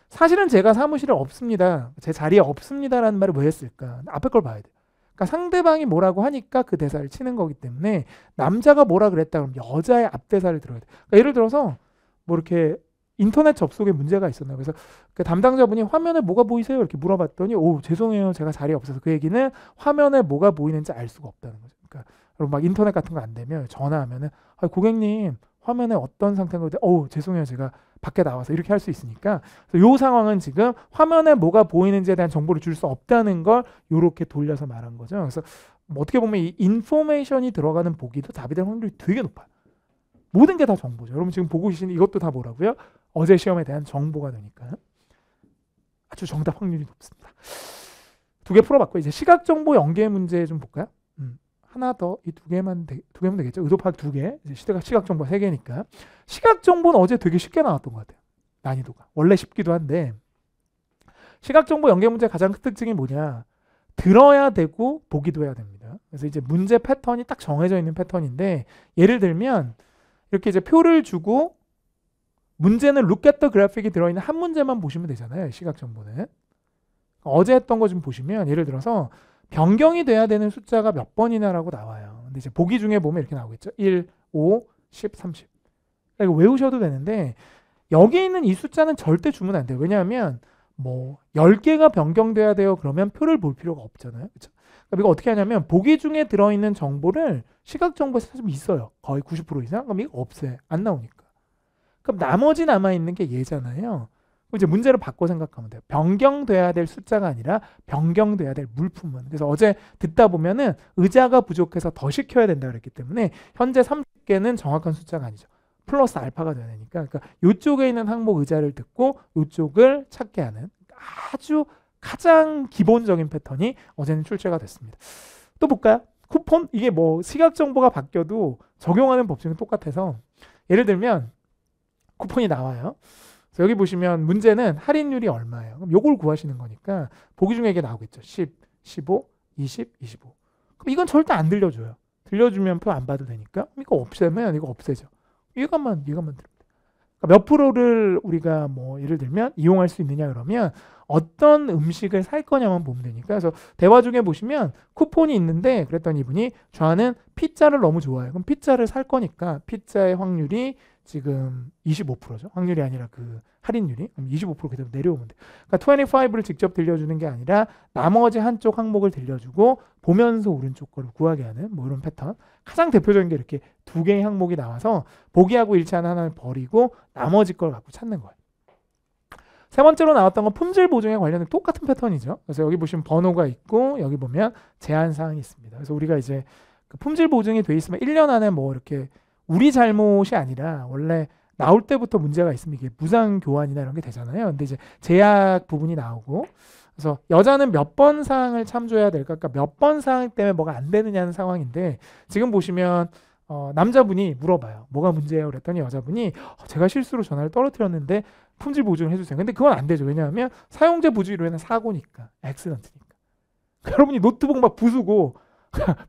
사실은 제가 사무실에 없습니다. 제 자리에 없습니다라는 말을 왜 했을까? 앞에 걸 봐야 돼요. 그러니까 상대방이 뭐라고 하니까 그 대사를 치는 거기 때문에 남자가 뭐라 그랬다 그러면 여자의 앞대사를 들어야 돼요. 그러니까 예를 들어서 뭐 이렇게 인터넷 접속에 문제가 있었나, 그래서 그 담당자분이 화면에 뭐가 보이세요? 이렇게 물어봤더니 오 죄송해요 제가 자리에 없어서, 그 얘기는 화면에 뭐가 보이는지 알 수가 없다는 거죠. 그러니까 여러분 막 인터넷 같은 거 안 되면 전화하면은 고객님 화면에 어떤 상태인 건데 죄송해요 제가 밖에 나와서 이렇게 할 수 있으니까, 이 상황은 지금 화면에 뭐가 보이는지에 대한 정보를 줄 수 없다는 걸 이렇게 돌려서 말한 거죠. 그래서 뭐 어떻게 보면 이 인포메이션이 들어가는 보기도 답이 될 확률이 되게 높아요. 모든 게 다 정보죠. 여러분 지금 보고 계신 이것도 다 뭐라고요? 어제 시험에 대한 정보가 되니까 아주 정답 확률이 높습니다. 2개 풀어봤고 이제 시각 정보 연계 문제 좀 볼까요? 하나 더, 이 2개면 되겠죠. 의도 파악 2개, 시각 정보 3개니까. 시각 정보는 어제 되게 쉽게 나왔던 것 같아요. 난이도가 원래 쉽기도 한데, 시각 정보 연계 문제 가장 큰 특징이 뭐냐? 들어야 되고 보기도 해야 됩니다. 그래서 이제 문제 패턴이 딱 정해져 있는 패턴인데, 예를 들면 이렇게 이제 표를 주고 문제는 look at the graphic이 들어있는 한 문제만 보시면 되잖아요. 시각 정보는. 어제 했던 거 좀 보시면 예를 들어서 변경이 돼야 되는 숫자가 몇 번이나라고 나와요. 근데 이제 보기 중에 보면 이렇게 나오겠죠. 1, 5, 10, 30. 이거 외우셔도 되는데 여기 있는 이 숫자는 절대 주면 안 돼요. 왜냐하면 뭐 10개가 변경돼야 돼요. 그러면 표를 볼 필요가 없잖아요. 그렇죠? 그러니까 이거 어떻게 하냐면 보기 중에 들어있는 정보를 시각 정보에서 사실 있어요. 거의 90% 이상. 그럼 이거 없어요. 안 나오니까. 그럼 나머지 남아있는 게 얘잖아요. 그럼 이제 문제를 바꿔 생각하면 돼요. 변경돼야 될 숫자가 아니라 변경돼야 될 물품은. 그래서 어제 듣다 보면은 의자가 부족해서 더 시켜야 된다 그랬기 때문에 현재 30개는 정확한 숫자가 아니죠. 플러스 알파가 돼야 되니까. 그러니까 이쪽에 있는 항목 의자를 듣고 이쪽을 찾게 하는 아주 가장 기본적인 패턴이 어제는 출제가 됐습니다. 또 볼까요? 쿠폰, 이게 뭐 시각 정보가 바뀌어도 적용하는 법칙은 똑같아서 예를 들면 쿠폰이 나와요. 그래서 여기 보시면 문제는 할인율이 얼마예요. 그럼 요걸 구하시는 거니까 보기 중에 이게 나오겠죠. 10, 15, 20, 25. 그럼 이건 절대 안 들려줘요. 들려주면 표 안 봐도 되니까 이거 없애면 이거 없애죠. 이것만 들립니다. 그러니까 몇 프로를 우리가 뭐 예를 들면 이용할 수 있느냐 그러면 어떤 음식을 살 거냐만 보면 되니까. 그래서 대화 중에 보시면 쿠폰이 있는데 그랬더니 이분이 저는 피자를 너무 좋아해요. 그럼 피자를 살 거니까 피자의 확률이 지금 25%죠. 확률이 아니라 그 할인율이. 그럼 25% 그대로 내려오면 돼요. 그러니까 25를 직접 들려주는 게 아니라 나머지 한쪽 항목을 들려주고 보면서 오른쪽 거를 구하게 하는 뭐 이런 패턴. 가장 대표적인 게 이렇게 2개의 항목이 나와서 보기하고 일치하는 하나를 버리고 나머지 걸 갖고 찾는 거예요. 세 번째로 나왔던 건 품질 보증에 관련된 똑같은 패턴이죠. 그래서 여기 보시면 번호가 있고 여기 보면 제한 사항이 있습니다. 그래서 우리가 이제 그 품질 보증이 돼 있으면 1년 안에 뭐 이렇게 우리 잘못이 아니라 원래 나올 때부터 문제가 있으면 이게 무상 교환이나 이런 게 되잖아요. 근데 이제 제약 부분이 나오고, 그래서 여자는 몇 번 사항을 참조해야 될까? 그러니까 몇 번 사항 때문에 뭐가 안 되느냐는 상황인데 지금 보시면 남자분이 물어봐요. 뭐가 문제예요? 그랬더니 여자분이 제가 실수로 전화를 떨어뜨렸는데 품질 보증을 해주세요. 근데 그건 안 되죠. 왜냐하면 사용자 부주의로 인한 사고니까, 액시던트니까. 여러분이 노트북 막 부수고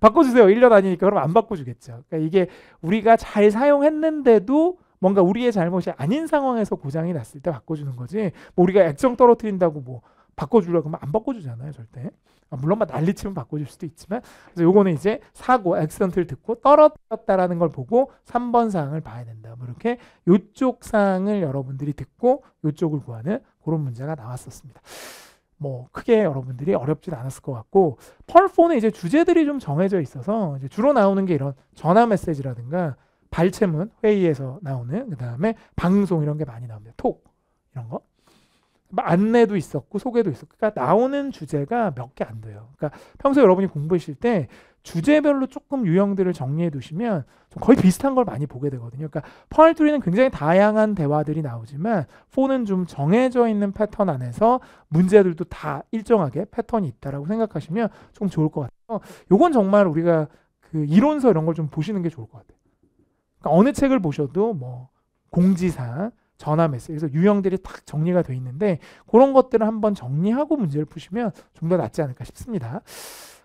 바꿔주세요. 1년 아니니까 그럼 안 바꿔주겠죠. 그러니까 이게 우리가 잘 사용했는데도 뭔가 우리의 잘못이 아닌 상황에서 고장이 났을 때 바꿔주는 거지. 뭐 우리가 액정 떨어뜨린다고 뭐 바꿔주려고 하면 안 바꿔주잖아요, 절대. 물론 막 난리치면 바꿔줄 수도 있지만, 그래서 요거는 이제 사고, 액시던트를 듣고 떨어뜨렸다라는 걸 보고 3번 사항을 봐야 된다. 뭐 이렇게 요쪽 사항을 여러분들이 듣고 요쪽을 구하는 그런 문제가 나왔었습니다. 뭐 크게 여러분들이 어렵진 않았을 것 같고, 펄4는 이제 주제들이 좀 정해져 있어서 이제 주로 나오는 게 이런 전화 메시지라든가 발췌문, 회의에서 나오는, 그 다음에 방송 이런 게 많이 나옵니다. 톡 이런 거. 안내도 있었고 소개도 있었고, 그러니까 나오는 주제가 몇 개 안 돼요. 그러니까 평소에 여러분이 공부하실 때 주제별로 조금 유형들을 정리해 두시면 좀 거의 비슷한 걸 많이 보게 되거든요. 그러니까 펄3는 굉장히 다양한 대화들이 나오지만 4는 좀 정해져 있는 패턴 안에서 문제들도 다 일정하게 패턴이 있다라고 생각하시면 좀 좋을 것 같아요. 요건 정말 우리가 그 이론서 이런 걸 좀 보시는 게 좋을 것 같아요. 그러니까 어느 책을 보셔도 뭐 공지사항, 전화 메시지, 그래서 유형들이 딱 정리가 돼 있는데 그런 것들을 한번 정리하고 문제를 푸시면 좀 더 낫지 않을까 싶습니다.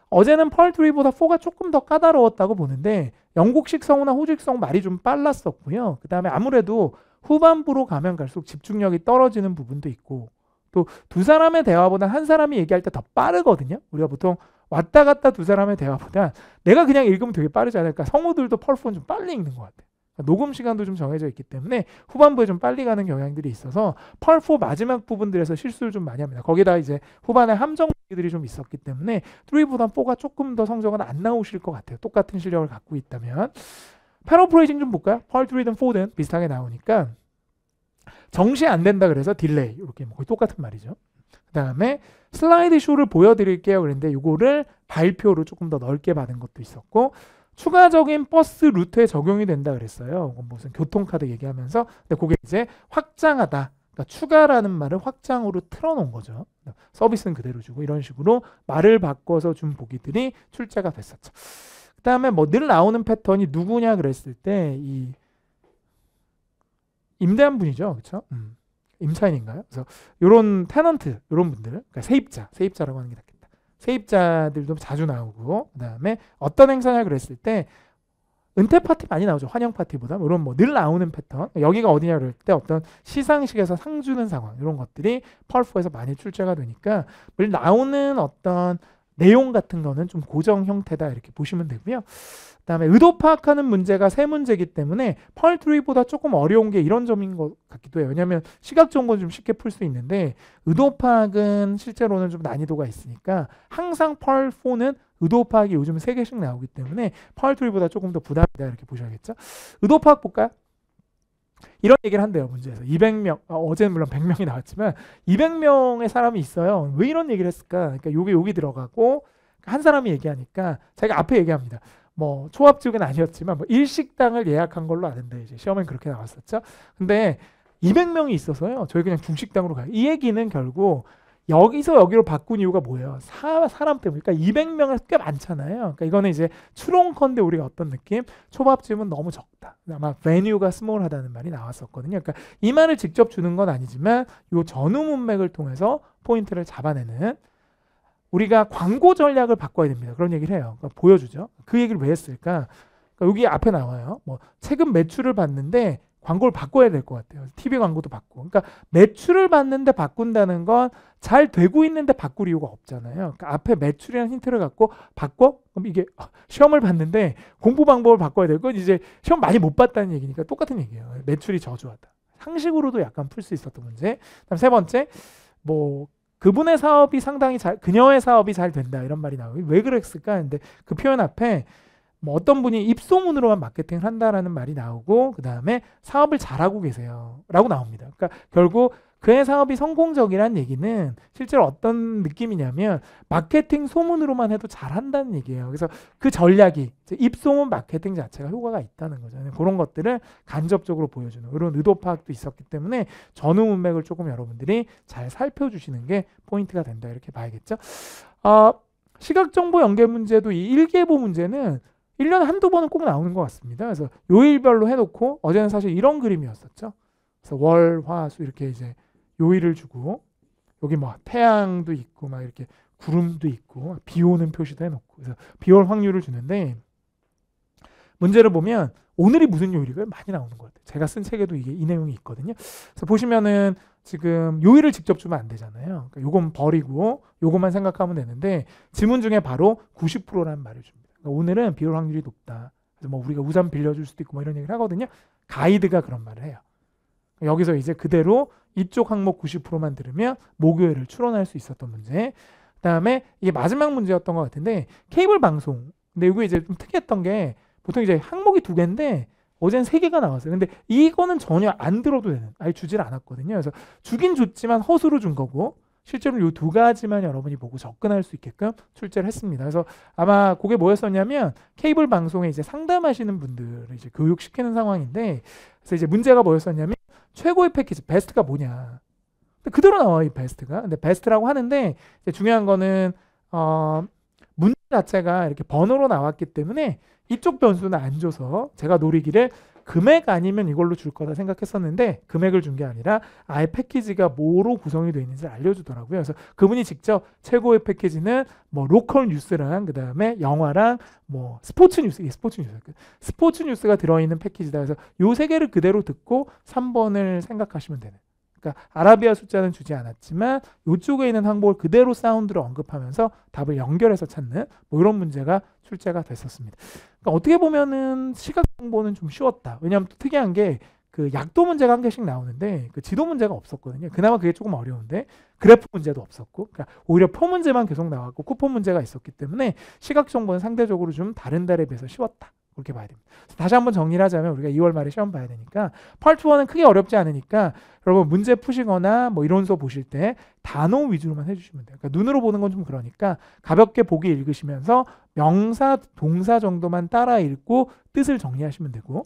어제는 펄3보다 4가 조금 더 까다로웠다고 보는데 영국식 성우나 호주식 성우 말이 좀 빨랐었고요. 그 다음에 아무래도 후반부로 가면 갈수록 집중력이 떨어지는 부분도 있고, 또 두 사람의 대화보다 한 사람이 얘기할 때 더 빠르거든요. 우리가 보통 왔다 갔다 두 사람의 대화보다 내가 그냥 읽으면 되게 빠르지 않을까. 성우들도 펄4는 좀 빨리 읽는 것 같아요. 녹음 시간도 좀 정해져 있기 때문에 후반부에 좀 빨리 가는 경향들이 있어서 펄4 마지막 부분들에서 실수를 좀 많이 합니다. 거기다 이제 후반에 함정들이 좀 있었기 때문에 3보다 4가 조금 더 성적은 안 나오실 것 같아요. 똑같은 실력을 갖고 있다면. 패러프레이징 좀 볼까요? 펄3든 4든 비슷하게 나오니까 정시 안 된다 그래서 딜레이, 이렇게 거의 똑같은 말이죠. 그 다음에 슬라이드 쇼를 보여드릴게요 그랬는데 이거를 발표로 조금 더 넓게 받은 것도 있었고, 추가적인 버스 루트에 적용이 된다 그랬어요. 무슨 교통카드 얘기하면서. 근데 그게 이제 확장하다. 그러니까 추가라는 말을 확장으로 틀어놓은 거죠. 서비스는 그대로 주고 이런 식으로 말을 바꿔서 준 보기들이 출제가 됐었죠. 그 다음에 뭐 늘 나오는 패턴이 누구냐 그랬을 때 이 임대한 분이죠. 그렇죠? 임차인인가요? 그래서 이런 테넌트, 이런 분들, 그러니까 세입자라고 하는 게 낫겠다. 세입자들도 자주 나오고, 그 다음에 어떤 행사냐 그랬을 때 은퇴 파티 많이 나오죠. 환영 파티보다. 이런 뭐 늘 나오는 패턴. 여기가 어디냐 그럴 때 어떤 시상식에서 상 주는 상황, 이런 것들이 펄4에서 많이 출제가 되니까 늘 나오는 어떤 내용 같은 거는 좀 고정 형태다 이렇게 보시면 되고요. 그다음에 의도 파악하는 문제가 세 문제이기 때문에 펄3보다 조금 어려운 게 이런 점인 것 같기도 해요. 왜냐하면 시각 정보는 좀 쉽게 풀 수 있는데 의도 파악은 실제로는 좀 난이도가 있으니까 항상 펄4는 의도 파악이 요즘 3개씩 나오기 때문에 펄3보다 조금 더 부담이다 이렇게 보셔야겠죠. 의도 파악 볼까요? 이런 얘기를 한대요. 문제에서 200명, 어제는 물론 100명이 나왔지만 200명의 사람이 있어요. 왜 이런 얘기를 했을까? 그러니까 여기 들어가고 한 사람이 얘기하니까 자기가 앞에 얘기합니다. 뭐 초합직은 아니었지만 뭐 일식당을 예약한 걸로 아는데 이제 시험엔 그렇게 나왔었죠. 근데 200명이 있어서요. 저희 그냥 중식당으로 가요. 이 얘기는 결국 여기서 여기로 바꾼 이유가 뭐예요? 사람 때문에. 그러니까 200명은 꽤 많잖아요. 그러니까 이거는 이제 추론컨대 우리가 어떤 느낌? 초밥집은 너무 적다. 아마 venue가 스몰하다는 말이 나왔었거든요. 그러니까 이 말을 직접 주는 건 아니지만 이 전후 문맥을 통해서 포인트를 잡아내는, 우리가 광고 전략을 바꿔야 됩니다. 그런 얘기를 해요. 그러니까 보여주죠. 그 얘기를 왜 했을까? 그러니까 여기 앞에 나와요. 뭐 최근 매출을 봤는데 광고를 바꿔야 될 것 같아요. TV 광고도 바꾸고. 그러니까 매출을 봤는데 바꾼다는 건 잘 되고 있는데 바꿀 이유가 없잖아요. 그러니까 앞에 매출이라는 힌트를 갖고 바꿔? 그럼 이게 시험을 봤는데 공부 방법을 바꿔야 될 건 이제 시험 많이 못 봤다는 얘기니까 똑같은 얘기예요. 매출이 저조하다. 상식으로도 약간 풀 수 있었던 문제. 그다음 세 번째, 뭐 그분의 사업이 상당히 그녀의 사업이 잘 된다 이런 말이 나오고, 왜 그랬을까? 근데 그 표현 앞에 뭐 어떤 분이 입소문으로만 마케팅을 한다라는 말이 나오고, 그 다음에 사업을 잘하고 계세요 라고 나옵니다. 그러니까 결국 그의 사업이 성공적이라는 얘기는 실제로 어떤 느낌이냐면 마케팅 소문으로만 해도 잘한다는 얘기예요. 그래서 그 전략이 입소문 마케팅 자체가 효과가 있다는 거죠. 그런 것들을 간접적으로 보여주는 이런 의도 파악도 있었기 때문에 전후 문맥을 조금 여러분들이 잘 살펴주시는 게 포인트가 된다 이렇게 봐야겠죠. 시각정보 연계 문제도 이 일계보 문제는 1년에 한두 번은 꼭 나오는 것 같습니다. 그래서 요일별로 해놓고 어제는 사실 이런 그림이었었죠. 그래서 월, 화, 수 이렇게 이제 요일을 주고 여기 뭐 태양도 있고 막 이렇게 구름도 있고 비 오는 표시도 해놓고 그래서 비 올 확률을 주는데 문제를 보면 오늘이 무슨 요일이고요? 많이 나오는 것 같아요. 제가 쓴 책에도 이게 이 내용이 있거든요. 그래서 보시면은 지금 요일을 직접 주면 안 되잖아요. 그러니까 요건 버리고 요것만 생각하면 되는데 지문 중에 바로 90%라는 말을 줍니다. 그러니까 오늘은 비 올 확률이 높다. 그래서 뭐 우리가 우산 빌려줄 수도 있고 뭐 이런 얘기를 하거든요. 가이드가 그런 말을 해요. 여기서 이제 그대로 이쪽 항목 90%만 들으면 목요일을 추론할 수 있었던 문제. 그다음에 이게 마지막 문제였던 것 같은데 케이블 방송. 근데 이거 이제 좀 특이했던 게 보통 이제 항목이 2개인데 어제는 3개가 나왔어요. 근데 이거는 전혀 안 들어도 되는, 아예 주질 않았거든요. 그래서 주긴 줬지만 허수로 준 거고 실제로 이 2가지만 여러분이 보고 접근할 수 있게끔 출제를 했습니다. 그래서 아마 그게 뭐였었냐면 케이블 방송에 이제 상담하시는 분들을 이제 교육시키는 상황인데 그래서 이제 문제가 뭐였었냐면 최고의 패키지 베스트가 뭐냐. 근데 그대로 나와요, 이 베스트가. 근데 베스트라고 하는데 이제 중요한 거는 문제 자체가 이렇게 번호로 나왔기 때문에 이쪽 변수는 안 줘서 제가 노리기를 금액 아니면 이걸로 줄 거다 생각했었는데 금액을 준 게 아니라 아예 패키지가 뭐로 구성이 되어 있는지 알려주더라고요. 그래서 그분이 직접 최고의 패키지는 뭐 로컬 뉴스랑 그 다음에 영화랑 뭐 스포츠 뉴스가 들어있는 패키지다. 그래서 요 3개를 그대로 듣고 3번을 생각하시면 되는. 그러니까 아라비아 숫자는 주지 않았지만 이쪽에 있는 항목을 그대로 사운드로 언급하면서 답을 연결해서 찾는 뭐 이런 문제가 출제가 됐었습니다. 그러니까 어떻게 보면은 시각 정보는 좀 쉬웠다. 왜냐하면 또 특이한 게 그 약도 문제가 1개씩 나오는데 그 지도 문제가 없었거든요. 그나마 그게 조금 어려운데 그래프 문제도 없었고, 그러니까 오히려 표 문제만 계속 나왔고 쿠폰 문제가 있었기 때문에 시각 정보는 상대적으로 좀 다른 달에 비해서 쉬웠다. 그렇게 봐야 됩니다. 다시 한번 정리를 하자면 우리가 2월 말에 시험 봐야 되니까 파트 1은 크게 어렵지 않으니까 여러분 문제 푸시거나 뭐 이론서 보실 때 단어 위주로만 해주시면 돼요. 그러니까 눈으로 보는 건 좀 그러니까 가볍게 보기 읽으시면서 명사, 동사 정도만 따라 읽고 뜻을 정리하시면 되고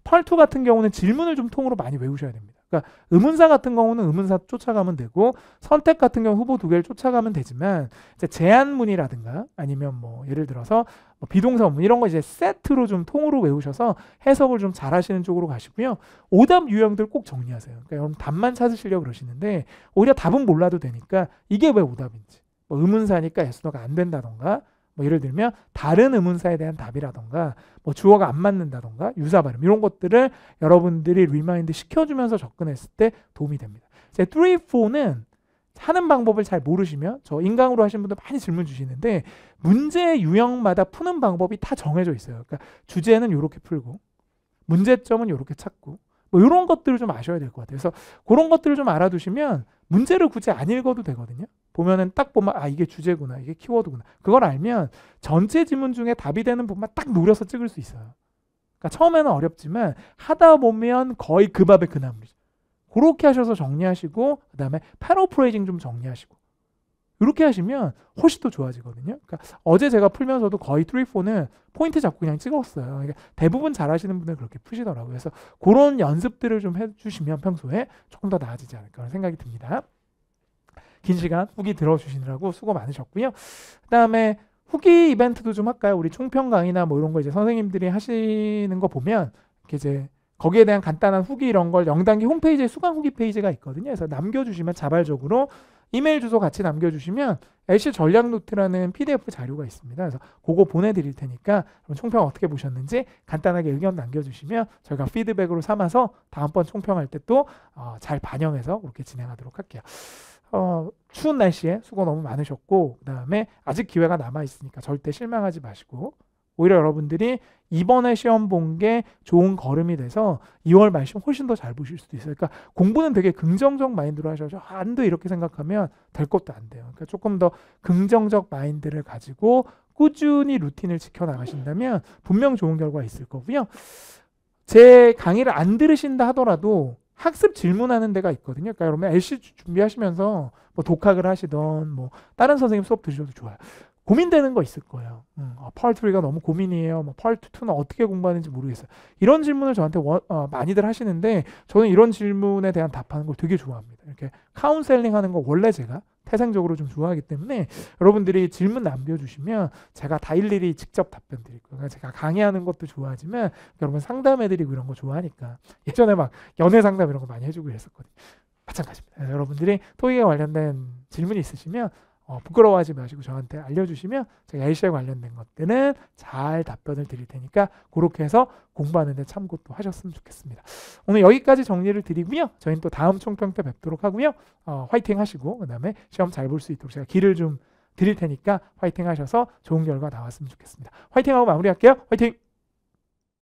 파트 2 같은 경우는 질문을 좀 통으로 많이 외우셔야 됩니다. 그러니까 의문사 같은 경우는 의문사 쫓아가면 되고 선택 같은 경우 후보 2개를 쫓아가면 되지만 이제 제안문이라든가 아니면 뭐 예를 들어서 뭐 비동사문 이런 거 이제 세트로 좀 통으로 외우셔서 해석을 좀 잘하시는 쪽으로 가시고요. 오답 유형들 꼭 정리하세요. 그러니까 여러분 답만 찾으시려고 그러시는데 오히려 답은 몰라도 되니까 이게 왜 오답인지 뭐 의문사니까 예스노가 안 된다던가 뭐 예를 들면 다른 의문사에 대한 답이라던가 뭐 주어가 안 맞는다던가 유사 발음 이런 것들을 여러분들이 리마인드 시켜주면서 접근했을 때 도움이 됩니다. 제 3, 4는 하는 방법을 잘 모르시면 저 인강으로 하신 분들 많이 질문 주시는데 문제 유형마다 푸는 방법이 다 정해져 있어요. 그러니까 주제는 이렇게 풀고 문제점은 이렇게 찾고 뭐 이런 것들을 좀 아셔야 될 것 같아요. 그래서 그런 것들을 좀 알아두시면 문제를 굳이 안 읽어도 되거든요. 보면은 딱 보면 아 이게 주제구나 이게 키워드구나 그걸 알면 전체 지문 중에 답이 되는 부분만 딱 노려서 찍을 수 있어요. 그러니까 처음에는 어렵지만 하다 보면 거의 그 밥의 그 나물이죠. 그렇게 하셔서 정리하시고 그 다음에 패러프레이징 좀 정리하시고 이렇게 하시면 훨씬 더 좋아지거든요. 그러니까 어제 제가 풀면서도 거의 3, 4는 포인트 잡고 그냥 찍었어요. 그러니까 대부분 잘하시는 분들 그렇게 푸시더라고요. 그래서 그런 연습들을 좀 해주시면 평소에 조금 더 나아지지 않을까 하는 생각이 듭니다. 긴 시간 후기 들어주시느라고 수고 많으셨고요. 그 다음에 후기 이벤트도 좀 할까요? 우리 총평 강의나 뭐 이런 거 이제 선생님들이 하시는 거 보면 이렇게 이제 거기에 대한 간단한 후기 이런 걸 0단계 홈페이지에 수강 후기 페이지가 있거든요. 그래서 남겨주시면 자발적으로 이메일 주소 같이 남겨주시면 LC 전략 노트라는 PDF 자료가 있습니다. 그래서 그거 보내드릴 테니까 총평 어떻게 보셨는지 간단하게 의견 남겨주시면 저희가 피드백으로 삼아서 다음번 총평할 때 또 잘 반영해서 그렇게 진행하도록 할게요. 추운 날씨에 수고 너무 많으셨고 그 다음에 아직 기회가 남아있으니까 절대 실망하지 마시고 오히려 여러분들이 이번에 시험 본 게 좋은 걸음이 돼서 2월 말씀 훨씬 더 잘 보실 수도 있어요. 그러니까 공부는 되게 긍정적 마인드로 하셔서 안 돼 이렇게 생각하면 될 것도 안 돼요. 그러니까 조금 더 긍정적 마인드를 가지고 꾸준히 루틴을 지켜나가신다면 분명 좋은 결과 있을 거고요. 제 강의를 안 들으신다 하더라도 학습 질문하는 데가 있거든요. 그러니까 여러분 LC 준비하시면서 뭐 독학을 하시던 뭐 다른 선생님 수업 들으셔도 좋아요. 고민되는 거 있을 거예요. 파트 3가 너무 고민이에요. 뭐 파트 2는 어떻게 공부하는지 모르겠어요. 이런 질문을 저한테 많이들 하시는데 저는 이런 질문에 대한 답하는 걸 되게 좋아합니다. 이렇게 카운셀링 하는 거 원래 제가 태생적으로 좀 좋아하기 때문에 여러분들이 질문 남겨주시면 제가 다 일일이 직접 답변 드릴 거예요. 그러니까 제가 강의하는 것도 좋아하지만 여러분 상담해드리고 이런 거 좋아하니까 예전에 막 연애 상담 이런 거 많이 해주고 이랬었거든요. 마찬가지입니다. 여러분들이 토익에 관련된 질문이 있으시면 부끄러워하지 마시고 저한테 알려주시면 제가 LC에 관련된 것들은 잘 답변을 드릴 테니까 그렇게 해서 공부하는 데 참고 또 하셨으면 좋겠습니다. 오늘 여기까지 정리를 드리고요. 저희는 또 다음 총평 때 뵙도록 하고요. 화이팅 하시고 그 다음에 시험 잘 볼 수 있도록 제가 길을 좀 드릴 테니까 화이팅 하셔서 좋은 결과 나왔으면 좋겠습니다. 화이팅하고 마무리할게요. 화이팅!